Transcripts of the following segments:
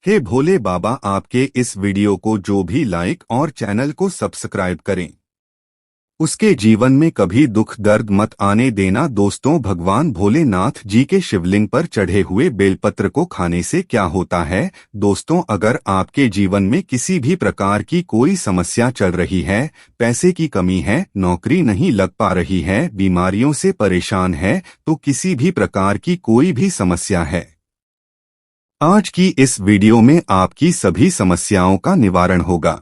हे भोले बाबा, आपके इस वीडियो को जो भी लाइक और चैनल को सब्सक्राइब करें, उसके जीवन में कभी दुख दर्द मत आने देना। दोस्तों, भगवान भोलेनाथ जी के शिवलिंग पर चढ़े हुए बेलपत्र को खाने से क्या होता है? दोस्तों, अगर आपके जीवन में किसी भी प्रकार की कोई समस्या चल रही है, पैसे की कमी है, नौकरी नहीं लग पा रही है, बीमारियों से परेशान है, तो किसी भी प्रकार की कोई भी समस्या है, आज की इस वीडियो में आपकी सभी समस्याओं का निवारण होगा।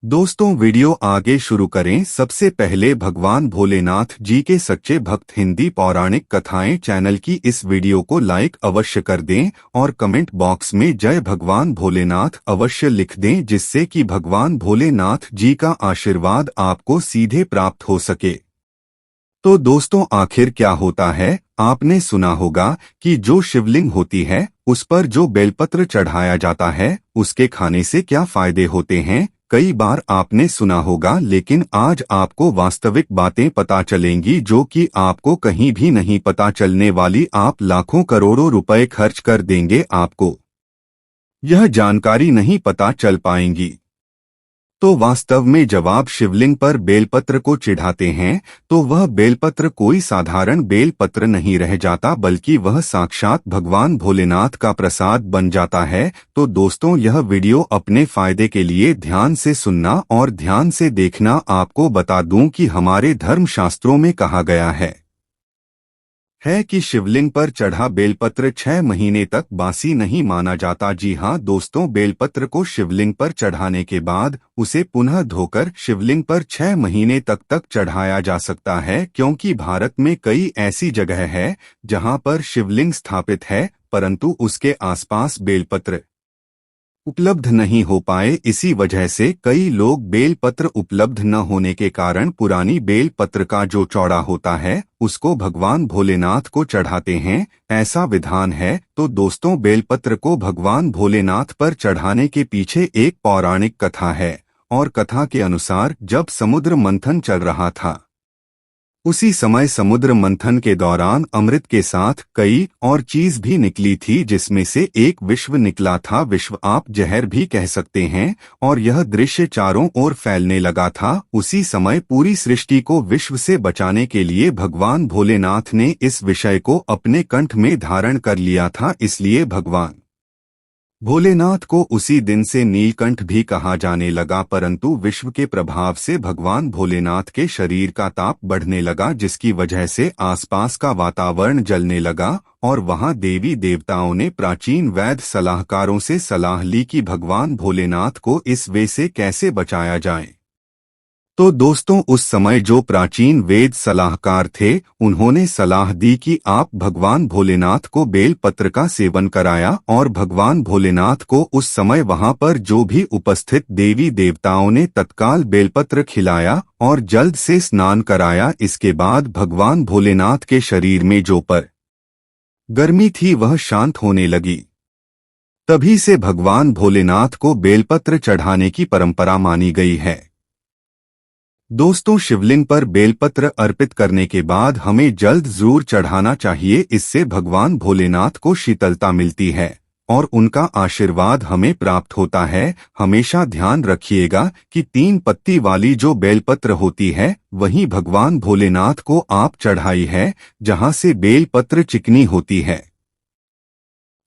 दोस्तों, वीडियो आगे शुरू करें सबसे पहले भगवान भोलेनाथ जी के सच्चे भक्त हिंदी पौराणिक कथाएं चैनल की इस वीडियो को लाइक अवश्य कर दें और कमेंट बॉक्स में जय भगवान भोलेनाथ अवश्य लिख दें, जिससे कि भगवान भोलेनाथ जी का आशीर्वाद आपको सीधे प्राप्त हो सके। तो दोस्तों, आखिर क्या होता है? आपने सुना होगा कि जो शिवलिंग होती है उस पर जो बेलपत्र चढ़ाया जाता है, उसके खाने से क्या फायदे होते हैं, कई बार आपने सुना होगा, लेकिन आज आपको वास्तविक बातें पता चलेंगी जो कि आपको कहीं भी नहीं पता चलने वाली। आप लाखों करोड़ों रुपए खर्च कर देंगे, आपको यह जानकारी नहीं पता चल पाएंगी। तो वास्तव में जब आप शिवलिंग पर बेलपत्र को चढ़ाते हैं तो वह बेलपत्र कोई साधारण बेलपत्र नहीं रह जाता, बल्कि वह साक्षात भगवान भोलेनाथ का प्रसाद बन जाता है। तो दोस्तों, यह वीडियो अपने फायदे के लिए ध्यान से सुनना और ध्यान से देखना। आपको बता दूं कि हमारे धर्मशास्त्रों में कहा गया है कि शिवलिंग पर चढ़ा बेलपत्र 6 महीने तक बासी नहीं माना जाता। जी हाँ दोस्तों, बेलपत्र को शिवलिंग पर चढ़ाने के बाद उसे पुनः धोकर शिवलिंग पर 6 महीने तक चढ़ाया जा सकता है, क्योंकि भारत में कई ऐसी जगह है जहां पर शिवलिंग स्थापित है परंतु उसके आसपास बेलपत्र उपलब्ध नहीं हो पाए। इसी वजह से कई लोग बेलपत्र उपलब्ध न होने के कारण पुरानी बेलपत्र का जो चौड़ा होता है उसको भगवान भोलेनाथ को चढ़ाते हैं, ऐसा विधान है। तो दोस्तों, बेलपत्र को भगवान भोलेनाथ पर चढ़ाने के पीछे एक पौराणिक कथा है, और कथा के अनुसार जब समुद्र मंथन चल रहा था, उसी समय समुद्र मंथन के दौरान अमृत के साथ कई और चीज भी निकली थी, जिसमें से एक विश्व निकला था। विश्व आप जहर भी कह सकते हैं, और यह दृश्य चारों ओर फैलने लगा था। उसी समय पूरी सृष्टि को विश्व से बचाने के लिए भगवान भोलेनाथ ने इस विषय को अपने कंठ में धारण कर लिया था, इसलिए भगवान भोलेनाथ को उसी दिन से नीलकंठ भी कहा जाने लगा। परंतु विश्व के प्रभाव से भगवान भोलेनाथ के शरीर का ताप बढ़ने लगा, जिसकी वजह से आसपास का वातावरण जलने लगा, और वहां देवी देवताओं ने प्राचीन वैद्य सलाहकारों से सलाह ली कि भगवान भोलेनाथ को इस वे से कैसे बचाया जाए। तो दोस्तों, उस समय जो प्राचीन वेद सलाहकार थे, उन्होंने सलाह दी कि आप भगवान भोलेनाथ को बेलपत्र का सेवन कराया, और भगवान भोलेनाथ को उस समय वहां पर जो भी उपस्थित देवी देवताओं ने तत्काल बेलपत्र खिलाया और जल्द से स्नान कराया। इसके बाद भगवान भोलेनाथ के शरीर में जो पर गर्मी थी वह शांत होने लगी। तभी से भगवान भोलेनाथ को बेलपत्र चढ़ाने की परंपरा मानी गई है। दोस्तों, शिवलिंग पर बेलपत्र अर्पित करने के बाद हमें जल्द जरूर चढ़ाना चाहिए, इससे भगवान भोलेनाथ को शीतलता मिलती है और उनका आशीर्वाद हमें प्राप्त होता है। हमेशा ध्यान रखिएगा कि 3 पत्ती वाली जो बेलपत्र होती है वही भगवान भोलेनाथ को आप चढ़ाई है। जहां से बेलपत्र चिकनी होती है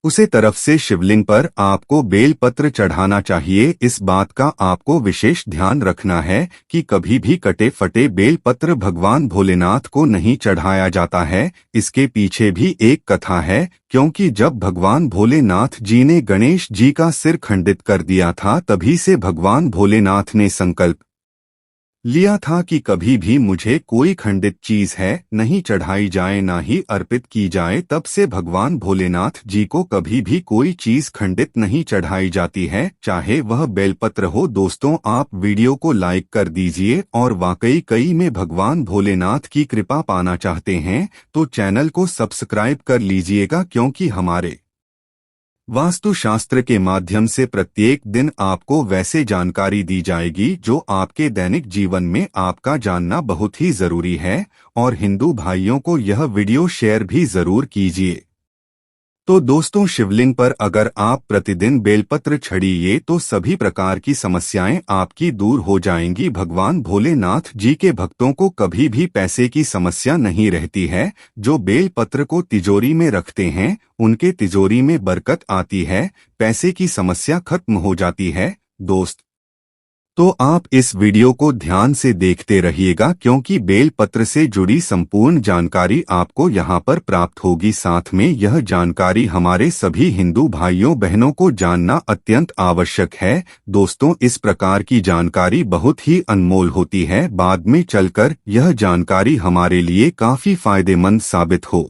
उसे तरफ से शिवलिंग पर आपको बेलपत्र चढ़ाना चाहिए। इस बात का आपको विशेष ध्यान रखना है कि कभी भी कटे फटे बेलपत्र भगवान भोलेनाथ को नहीं चढ़ाया जाता है। इसके पीछे भी एक कथा है, क्योंकि जब भगवान भोलेनाथ जी ने गणेश जी का सिर खंडित कर दिया था, तभी से भगवान भोलेनाथ ने संकल्प लिया था कि कभी भी मुझे कोई खंडित चीज है नहीं चढ़ाई जाए, ना ही अर्पित की जाए। तब से भगवान भोलेनाथ जी को कभी भी कोई चीज खंडित नहीं चढ़ाई जाती है, चाहे वह बेलपत्र हो। दोस्तों, आप वीडियो को लाइक कर दीजिए, और वाकई कई में भगवान भोलेनाथ की कृपा पाना चाहते हैं तो चैनल को सब्सक्राइब कर लीजिएगा, क्योंकि हमारे वास्तुशास्त्र के माध्यम से प्रत्येक दिन आपको वैसे जानकारी दी जाएगी जो आपके दैनिक जीवन में आपका जानना बहुत ही जरूरी है। और हिंदू भाइयों को यह वीडियो शेयर भी जरूर कीजिए। तो दोस्तों, शिवलिंग पर अगर आप प्रतिदिन बेलपत्र चढ़िए तो सभी प्रकार की समस्याएं आपकी दूर हो जाएंगी। भगवान भोलेनाथ जी के भक्तों को कभी भी पैसे की समस्या नहीं रहती है। जो बेलपत्र को तिजोरी में रखते हैं उनके तिजोरी में बरकत आती है, पैसे की समस्या खत्म हो जाती है। दोस्त, तो आप इस वीडियो को ध्यान से देखते रहिएगा, क्योंकि बेलपत्र से जुड़ी संपूर्ण जानकारी आपको यहां पर प्राप्त होगी। साथ में यह जानकारी हमारे सभी हिंदू भाइयों बहनों को जानना अत्यंत आवश्यक है। दोस्तों, इस प्रकार की जानकारी बहुत ही अनमोल होती है, बाद में चलकर यह जानकारी हमारे लिए काफी फायदेमंद साबित हो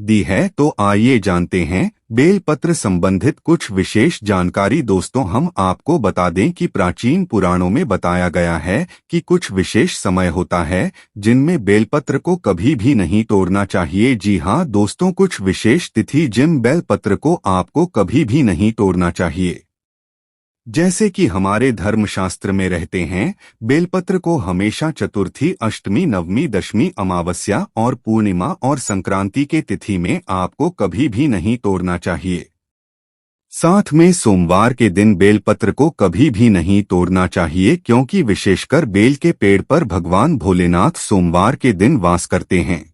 दी है। तो आइए जानते हैं बेलपत्र संबंधित कुछ विशेष जानकारी। दोस्तों, हम आपको बता दें कि प्राचीन पुराणों में बताया गया है कि कुछ विशेष समय होता है जिनमें बेलपत्र को कभी भी नहीं तोड़ना चाहिए। जी हाँ दोस्तों, कुछ विशेष तिथि जिन बेलपत्र को आपको कभी भी नहीं तोड़ना चाहिए, जैसे कि हमारे धर्मशास्त्र में रहते हैं, बेलपत्र को हमेशा चतुर्थी, अष्टमी, नवमी, दशमी, अमावस्या और पूर्णिमा और संक्रांति के तिथि में आपको कभी भी नहीं तोड़ना चाहिए। साथ में सोमवार के दिन बेलपत्र को कभी भी नहीं तोड़ना चाहिए, क्योंकि विशेषकर बेल के पेड़ पर भगवान भोलेनाथ सोमवार के दिन वास करते हैं।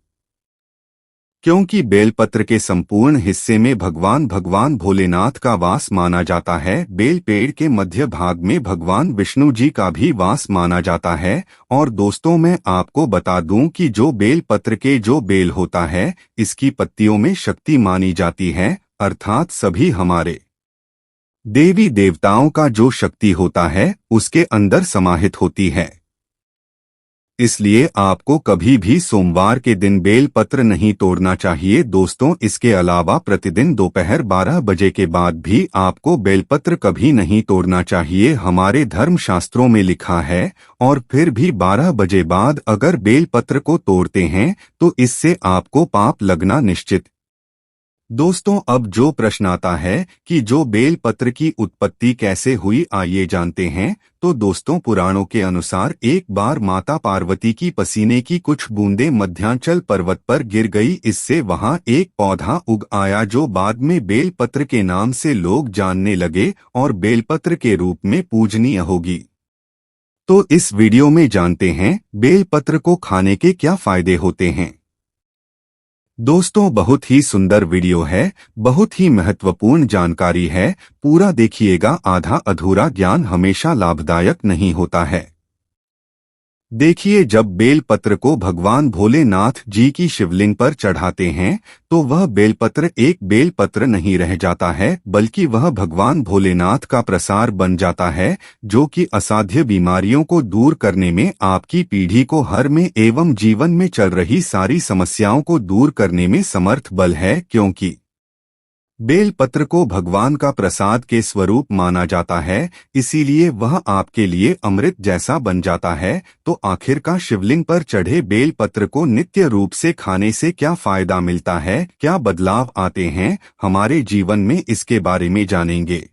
क्योंकि बेलपत्र के संपूर्ण हिस्से में भगवान भोलेनाथ का वास माना जाता है। बेल पेड़ के मध्य भाग में भगवान विष्णु जी का भी वास माना जाता है। और दोस्तों, मैं आपको बता दूं कि जो बेलपत्र के जो बेल होता है, इसकी पत्तियों में शक्ति मानी जाती है, अर्थात सभी हमारे देवी देवताओं का जो शक्ति होता है उसके अंदर समाहित होती है। इसलिए आपको कभी भी सोमवार के दिन बेलपत्र नहीं तोड़ना चाहिए। दोस्तों, इसके अलावा प्रतिदिन दोपहर 12 बजे के बाद भी आपको बेलपत्र कभी नहीं तोड़ना चाहिए। हमारे धर्मशास्त्रों में लिखा है, और फिर भी 12 बजे बाद अगर बेलपत्र को तोड़ते हैं तो इससे आपको पाप लगना निश्चित। दोस्तों, अब जो प्रश्न आता है कि जो बेलपत्र की उत्पत्ति कैसे हुई, आइए जानते हैं। तो दोस्तों, पुराणों के अनुसार एक बार माता पार्वती की पसीने की कुछ बूंदें मध्यांचल पर्वत पर गिर गई। इससे वहां एक पौधा उग आया जो बाद में बेलपत्र के नाम से लोग जानने लगे और बेलपत्र के रूप में पूजनीय होगी। तो इस वीडियो में जानते हैं बेलपत्र को खाने के क्या फायदे होते हैं। दोस्तों, बहुत ही सुंदर वीडियो है, बहुत ही महत्वपूर्ण जानकारी है, पूरा देखिएगा। आधा अधूरा ज्ञान हमेशा लाभदायक नहीं होता है। देखिए, जब बेलपत्र को भगवान भोलेनाथ जी की शिवलिंग पर चढ़ाते हैं तो वह बेलपत्र एक बेलपत्र नहीं रह जाता है, बल्कि वह भगवान भोलेनाथ का प्रसाद बन जाता है, जो कि असाध्य बीमारियों को दूर करने में, आपकी पीढ़ी को हर में एवं जीवन में चल रही सारी समस्याओं को दूर करने में समर्थ बल है। क्योंकि बेलपत्र को भगवान का प्रसाद के स्वरूप माना जाता है, इसीलिए वह आपके लिए अमृत जैसा बन जाता है। तो आखिरकार शिवलिंग पर चढ़े बेलपत्र को नित्य रूप से खाने से क्या फायदा मिलता है, क्या बदलाव आते हैं हमारे जीवन में, इसके बारे में जानेंगे।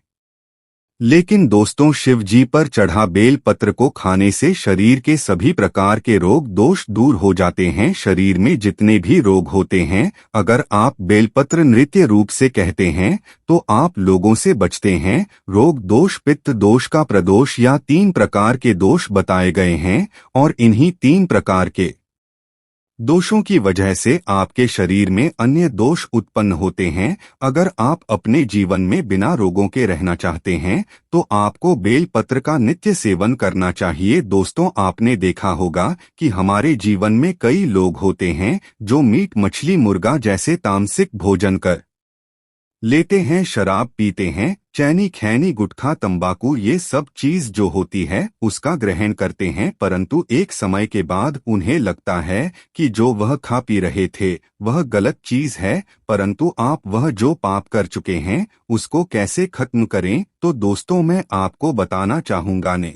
लेकिन दोस्तों, शिव जी पर चढ़ा बेलपत्र को खाने से शरीर के सभी प्रकार के रोग दोष दूर हो जाते हैं। शरीर में जितने भी रोग होते हैं, अगर आप बेलपत्र नृत्य रूप से कहते हैं तो आप लोगों से बचते हैं। रोग दोष, पित्त दोष का प्रदोष या 3 प्रकार के दोष बताए गए हैं, और इन्हीं 3 प्रकार के दोषों की वजह से आपके शरीर में अन्य दोष उत्पन्न होते हैं। अगर आप अपने जीवन में बिना रोगों के रहना चाहते हैं तो आपको बेलपत्र का नित्य सेवन करना चाहिए। दोस्तों, आपने देखा होगा कि हमारे जीवन में कई लोग होते हैं जो मीट, मछली, मुर्गा जैसे तामसिक भोजन कर लेते हैं, शराब पीते हैं, चैनी, खैनी, गुटखा, तंबाकू, ये सब चीज जो होती है उसका ग्रहण करते हैं, परंतु एक समय के बाद उन्हें लगता है कि जो वह खा पी रहे थे वह गलत चीज है। परंतु आप वह जो पाप कर चुके हैं उसको कैसे खत्म करें, तो दोस्तों मैं आपको बताना चाहूंगा ने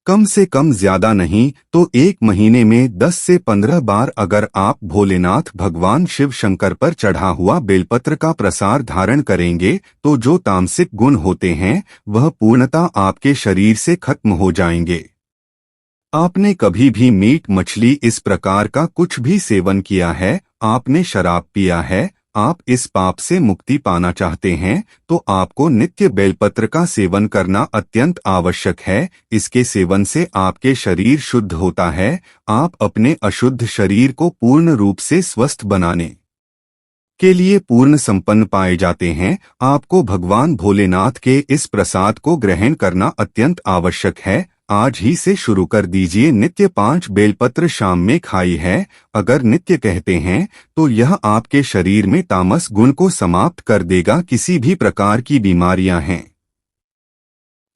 कम से कम ज्यादा नहीं तो 1 महीने में 10 से 15 बार अगर आप भोलेनाथ भगवान शिव शंकर पर चढ़ा हुआ बेलपत्र का प्रसाद धारण करेंगे तो जो तामसिक गुण होते हैं वह पूर्णतः आपके शरीर से खत्म हो जाएंगे। आपने कभी भी मीट, मछली इस प्रकार का कुछ भी सेवन किया है, आपने शराब पिया है, आप इस पाप से मुक्ति पाना चाहते हैं तो आपको नित्य बेलपत्र का सेवन करना अत्यंत आवश्यक है। इसके सेवन से आपके शरीर शुद्ध होता है। आप अपने अशुद्ध शरीर को पूर्ण रूप से स्वस्थ बनाने के लिए पूर्ण संपन्न पाए जाते हैं। आपको भगवान भोलेनाथ के इस प्रसाद को ग्रहण करना अत्यंत आवश्यक है। आज ही से शुरू कर दीजिए। नित्य 5 बेलपत्र शाम में खाई है। अगर नित्य कहते हैं तो यह आपके शरीर में तामस गुण को समाप्त कर देगा। किसी भी प्रकार की बीमारियां हैं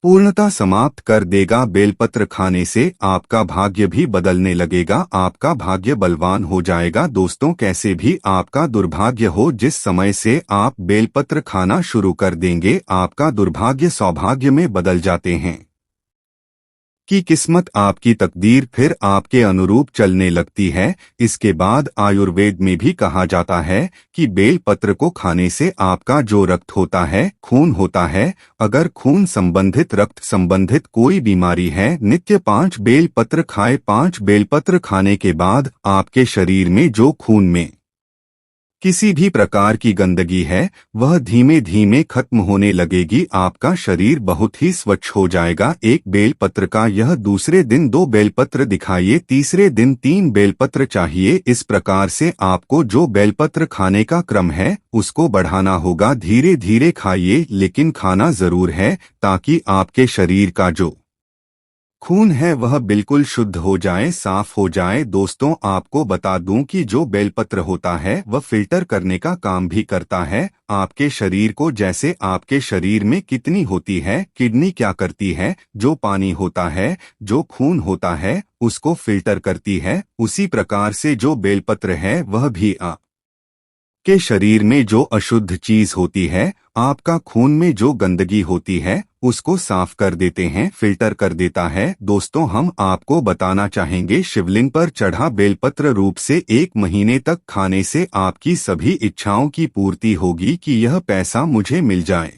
पूर्णतः समाप्त कर देगा। बेलपत्र खाने से आपका भाग्य भी बदलने लगेगा। आपका भाग्य बलवान हो जाएगा। दोस्तों, कैसे भी आपका दुर्भाग्य हो, जिस समय से आप बेलपत्र खाना शुरू कर देंगे आपका दुर्भाग्य सौभाग्य में बदल जाते हैं कि किस्मत आपकी तकदीर फिर आपके अनुरूप चलने लगती है। इसके बाद आयुर्वेद में भी कहा जाता है कि बेल पत्र को खाने से आपका जो रक्त होता है, खून होता है, अगर खून संबंधित रक्त संबंधित कोई बीमारी है, नित्य 5 बेल पत्र खाए। 5 बेलपत्र खाने के बाद आपके शरीर में जो खून में किसी भी प्रकार की गंदगी है वह धीमे धीमे खत्म होने लगेगी। आपका शरीर बहुत ही स्वच्छ हो जाएगा। 1 बेलपत्र का यह दूसरे दिन 2 बेलपत्र दिखाइए, तीसरे दिन 3 बेलपत्र चाहिए। इस प्रकार से आपको जो बेलपत्र खाने का क्रम है उसको बढ़ाना होगा। धीरे धीरे खाइए, लेकिन खाना जरूर है ताकि आपके शरीर का जो खून है वह बिल्कुल शुद्ध हो जाए, साफ हो जाए। दोस्तों, आपको बता दूं कि जो बेलपत्र होता है वह फिल्टर करने का काम भी करता है आपके शरीर को। जैसे आपके शरीर में कितनी होती है, किडनी क्या करती है, जो पानी होता है, जो खून होता है उसको फिल्टर करती है, उसी प्रकार से जो बेलपत्र है वह भी के शरीर में जो अशुद्ध चीज होती है, आपका खून में जो गंदगी होती है उसको साफ कर देते हैं, फिल्टर कर देता है। दोस्तों, हम आपको बताना चाहेंगे शिवलिंग पर चढ़ा बेलपत्र रूप से 1 महीने तक खाने से आपकी सभी इच्छाओं की पूर्ति होगी कि यह पैसा मुझे मिल जाए।